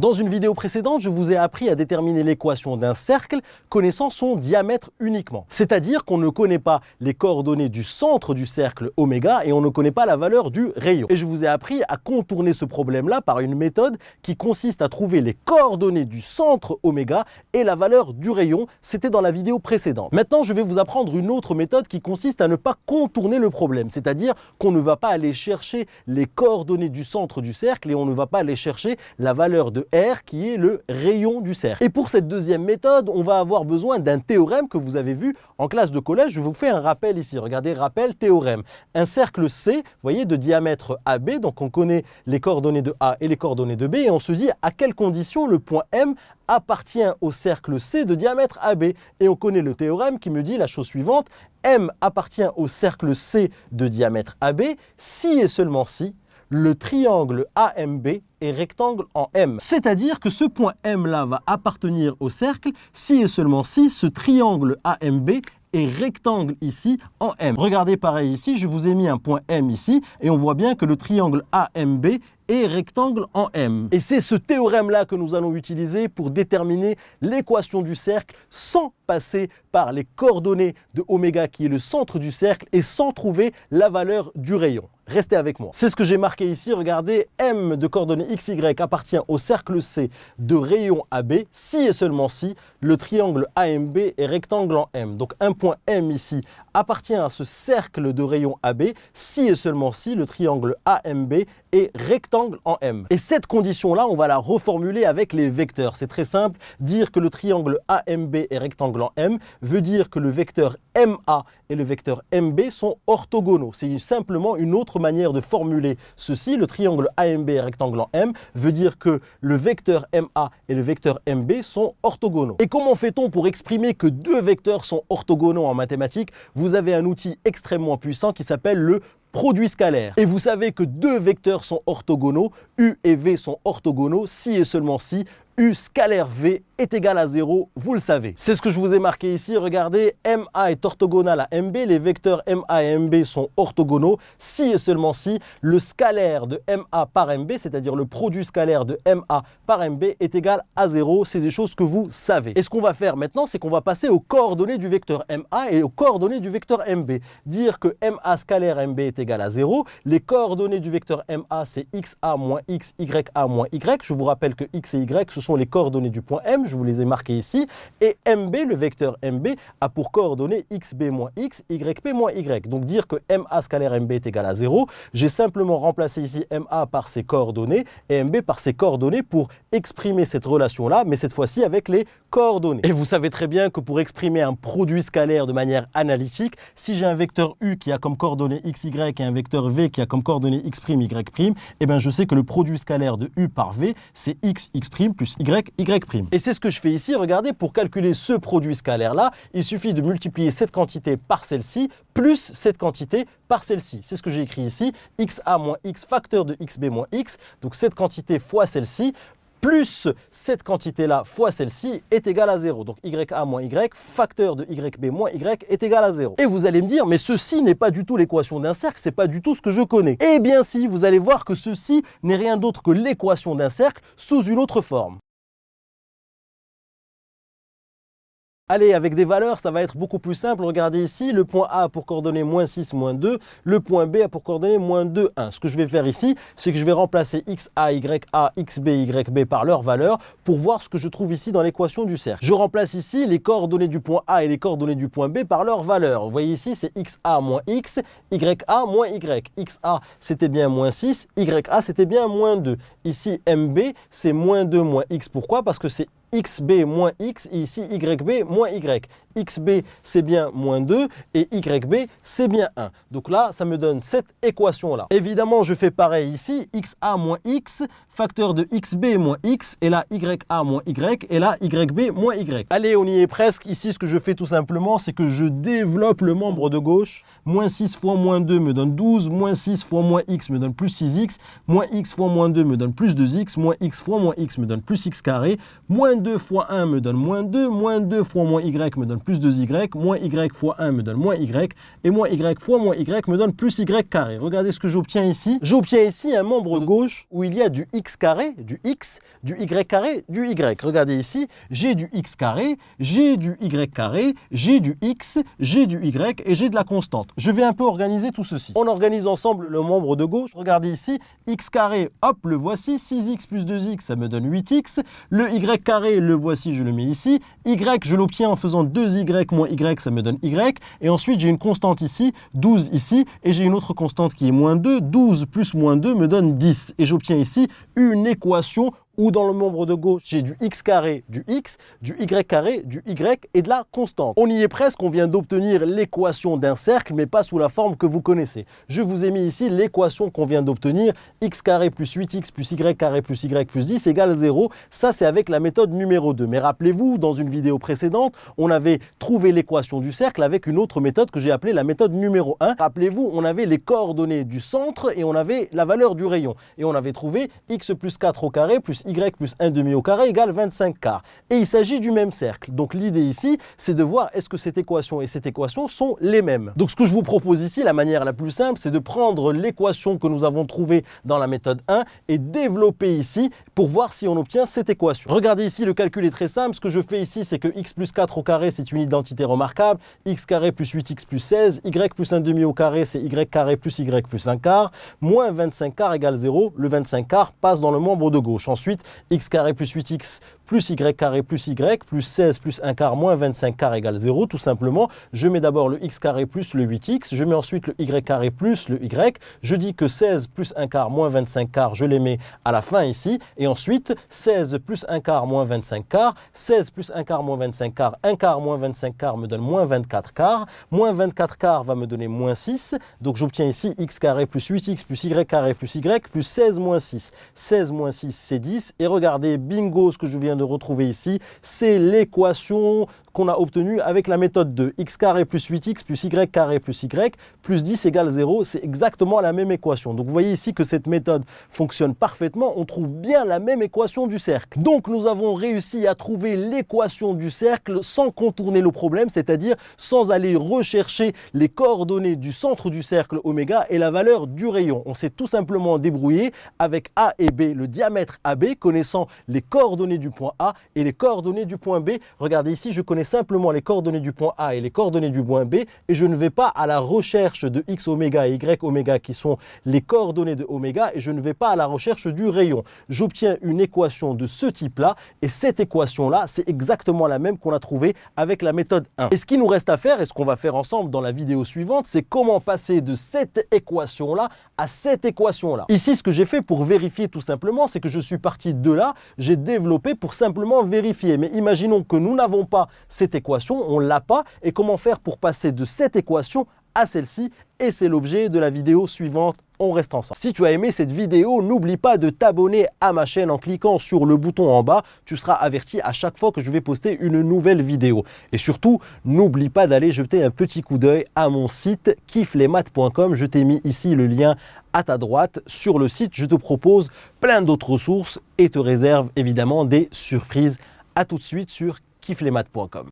Dans une vidéo précédente, je vous ai appris à déterminer l'équation d'un cercle connaissant son diamètre uniquement. C'est-à-dire qu'on ne connaît pas les coordonnées du centre du cercle oméga et on ne connaît pas la valeur du rayon. Et je vous ai appris à contourner ce problème-là par une méthode qui consiste à trouver les coordonnées du centre oméga et la valeur du rayon. C'était dans la vidéo précédente. Maintenant, je vais vous apprendre une autre méthode qui consiste à ne pas contourner le problème. C'est-à-dire qu'on ne va pas aller chercher les coordonnées du centre du cercle et on ne va pas aller chercher la valeur de R qui est le rayon du cercle. Et pour cette deuxième méthode, on va avoir besoin d'un théorème que vous avez vu en classe de collège. Je vous fais un rappel ici. Regardez, rappel, théorème. Un cercle C, vous voyez, de diamètre AB, donc on connaît les coordonnées de A et les coordonnées de B et on se dit à quelles conditions le point M appartient au cercle C de diamètre AB. Et on connaît le théorème qui me dit la chose suivante, M appartient au cercle C de diamètre AB si et seulement si le triangle AMB est rectangle en M. C'est-à-dire que ce point M là va appartenir au cercle si et seulement si ce triangle AMB est rectangle ici en M. Regardez pareil ici, je vous ai mis un point M ici et on voit bien que le triangle AMB est rectangle en M. Et c'est ce théorème-là que nous allons utiliser pour déterminer l'équation du cercle sans passer par les coordonnées de oméga qui est le centre du cercle et sans trouver la valeur du rayon. Restez avec moi. C'est ce que j'ai marqué ici. Regardez, M de coordonnées XY appartient au cercle C de rayon AB si et seulement si le triangle AMB est rectangle en M. Donc un point M ici appartient à ce cercle de rayon AB si et seulement si le triangle AMB est rectangle en M. Et cette condition-là, on va la reformuler avec les vecteurs. C'est très simple. Dire que le triangle AMB est rectangle en M veut dire que le vecteur MA et le vecteur MB sont orthogonaux. C'est simplement une autre manière de formuler ceci. Le triangle AMB est rectangle en M veut dire que le vecteur MA et le vecteur MB sont orthogonaux. Et comment fait-on pour exprimer que deux vecteurs sont orthogonaux en mathématiques? Vous avez un outil extrêmement puissant qui s'appelle le produit scalaire. Et vous savez que deux vecteurs sont orthogonaux, U et V sont orthogonaux si et seulement si U scalaire V est égal à 0, vous le savez. C'est ce que je vous ai marqué ici, regardez, MA est orthogonal à MB, les vecteurs MA et MB sont orthogonaux si et seulement si le scalaire de MA par MB, c'est-à-dire le produit scalaire de MA par MB est égal à 0, c'est des choses que vous savez. Et ce qu'on va faire maintenant, c'est qu'on va passer aux coordonnées du vecteur MA et aux coordonnées du vecteur MB. Dire que MA scalaire MB est égal à 0, les coordonnées du vecteur MA c'est XA moins X, YA moins Y, je vous rappelle que X et Y ce sont les coordonnées du point M, je vous les ai marquées ici, et MB, le vecteur MB, a pour coordonnées XB moins X, YB moins Y. Donc dire que MA scalaire MB est égal à 0, j'ai simplement remplacé ici MA par ses coordonnées et MB par ses coordonnées pour exprimer cette relation-là, mais cette fois-ci avec les coordonnées. Et vous savez très bien que pour exprimer un produit scalaire de manière analytique, si j'ai un vecteur U qui a comme coordonnées XY et un vecteur V qui a comme coordonnées X', Y', eh bien je sais que le produit scalaire de U par V, c'est X, X' plus Y, Y'. Et c'est ce que je fais ici, regardez, pour calculer ce produit scalaire-là, il suffit de multiplier cette quantité par celle-ci, plus cette quantité par celle-ci. C'est ce que j'ai écrit ici, XA moins X facteur de XB moins X, donc cette quantité fois celle-ci, plus cette quantité-là fois celle-ci est égale à 0. Donc YA moins Y, facteur de YB moins Y est égal à 0. Et vous allez me dire, mais ceci n'est pas du tout l'équation d'un cercle, c'est pas du tout ce que je connais. Eh bien si, vous allez voir que ceci n'est rien d'autre que l'équation d'un cercle sous une autre forme. Allez, avec des valeurs, ça va être beaucoup plus simple. Regardez ici, le point A a pour coordonnées moins 6, moins 2. Le point B a pour coordonnées moins 2, 1. Ce que je vais faire ici, c'est que je vais remplacer XA, YA, XB, YB par leur valeur pour voir ce que je trouve ici dans l'équation du cercle. Je remplace ici les coordonnées du point A et les coordonnées du point B par leur valeur. Vous voyez ici, c'est XA moins X, YA moins Y. XA, c'était bien moins 6, YA, c'était bien moins 2. Ici, MB, c'est moins 2 moins X. Pourquoi? Parce que c'est XB moins X et ici YB moins Y. XB c'est bien moins 2 et YB c'est bien 1. Donc là, ça me donne cette équation-là. Évidemment, je fais pareil ici. XA moins X, facteur de XB moins X, et là YA moins Y, et là YB moins Y. Allez, on y est presque. Ici, ce que je fais tout simplement, c'est que je développe le membre de gauche. Moins 6 fois moins 2 me donne 12. Moins 6 fois moins X me donne plus 6X. Moins X fois moins 2 me donne plus 2X. Moins X fois moins X me donne plus X carré. Moins 2 fois 1 me donne moins 2. Moins 2 fois moins Y me donne plus 2y, moins y fois 1 me donne moins y, et moins y fois moins y me donne plus y carré. Regardez ce que j'obtiens ici. J'obtiens ici un membre de gauche où il y a du x carré, du x, du y carré, du y. Regardez ici, j'ai du x carré, j'ai du y carré, j'ai du x, j'ai du y et j'ai de la constante. Je vais un peu organiser tout ceci. On organise ensemble le membre de gauche. Regardez ici, x carré, hop, le voici, 6x plus 2x, ça me donne 8x. Le y carré, le voici, je le mets ici. Y, je l'obtiens en faisant 2y moins y, ça me donne y. Et ensuite, j'ai une constante ici, 12 ici, et j'ai une autre constante qui est moins 2. 12 plus moins 2 me donne 10. Et j'obtiens ici une équation où dans le membre de gauche, j'ai du x carré, du x, du y carré, du y et de la constante. On y est presque, on vient d'obtenir l'équation d'un cercle, mais pas sous la forme que vous connaissez. Je vous ai mis ici l'équation qu'on vient d'obtenir, x carré plus 8x plus y carré plus y plus 10 égale 0. Ça, c'est avec la méthode numéro 2. Mais rappelez-vous, dans une vidéo précédente, on avait trouvé l'équation du cercle avec une autre méthode que j'ai appelée la méthode numéro 1. Rappelez-vous, on avait les coordonnées du centre et on avait la valeur du rayon. Et on avait trouvé x plus 4 au carré plus y plus 1 demi au carré égale 25 quarts. Et il s'agit du même cercle. Donc l'idée ici, c'est de voir est-ce que cette équation et cette équation sont les mêmes. Donc ce que je vous propose ici, la manière la plus simple, c'est de prendre l'équation que nous avons trouvée dans la méthode 1 et développer ici pour voir si on obtient cette équation. Regardez ici, le calcul est très simple. Ce que je fais ici, c'est que x plus 4 au carré, c'est une identité remarquable. X carré plus 8x plus 16. Y plus 1 demi au carré, c'est y carré plus y plus 1 quart. Moins 25 quarts égale 0. Le 25 quarts passe dans le membre de gauche. Ensuite, x carré plus 8x plus y carré plus y plus 16 plus 1 quart moins 25 quarts égale 0. Tout simplement, je mets d'abord le x carré plus le 8x, je mets ensuite le y carré plus le y. Je dis que 16 plus 1 quart moins 25 quarts, je les mets à la fin ici. Et ensuite, 16 plus 1 quart moins 25 quarts, 16 plus 1 quart moins 25 quarts, 1 quart moins 25 quarts me donne moins 24 quarts. Moins 24 quarts va me donner moins 6. Donc j'obtiens ici x carré plus 8x plus y carré plus y plus 16 moins 6. 16 moins 6, c'est 10. Et regardez, bingo, ce que je viens de retrouver ici, c'est l'équation qu'on a obtenue avec la méthode 2. X carré plus 8x plus y carré plus y plus 10 égale 0. C'est exactement la même équation. Donc vous voyez ici que cette méthode fonctionne parfaitement. On trouve bien la même équation du cercle. Donc nous avons réussi à trouver l'équation du cercle sans contourner le problème, c'est-à-dire sans aller rechercher les coordonnées du centre du cercle oméga et la valeur du rayon. On s'est tout simplement débrouillé avec A et B, le diamètre AB, connaissant les coordonnées du point A et les coordonnées du point B. Regardez ici, je connais simplement les coordonnées du point A et les coordonnées du point B et je ne vais pas à la recherche de x oméga et y oméga qui sont les coordonnées de oméga et je ne vais pas à la recherche du rayon. J'obtiens une équation de ce type-là et cette équation-là, c'est exactement la même qu'on a trouvée avec la méthode 1. Et ce qu'il nous reste à faire et ce qu'on va faire ensemble dans la vidéo suivante, c'est comment passer de cette équation-là à cette équation-là. Ici, ce que j'ai fait pour vérifier tout simplement, c'est que je suis parti de là, j'ai développé pour simplement vérifier. Mais imaginons que nous n'avons pas cette équation, on ne l'a pas, et comment faire pour passer de cette équation à celle-ci, et c'est l'objet de la vidéo suivante. On reste ensemble. Si tu as aimé cette vidéo, n'oublie pas de t'abonner à ma chaîne en cliquant sur le bouton en bas. Tu seras averti à chaque fois que je vais poster une nouvelle vidéo. Et surtout, n'oublie pas d'aller jeter un petit coup d'œil à mon site kifflesmaths.com. Je t'ai mis ici le lien à ta droite. Sur le site, je te propose plein d'autres ressources et te réserve évidemment des surprises. À tout de suite sur kifflesmaths.com.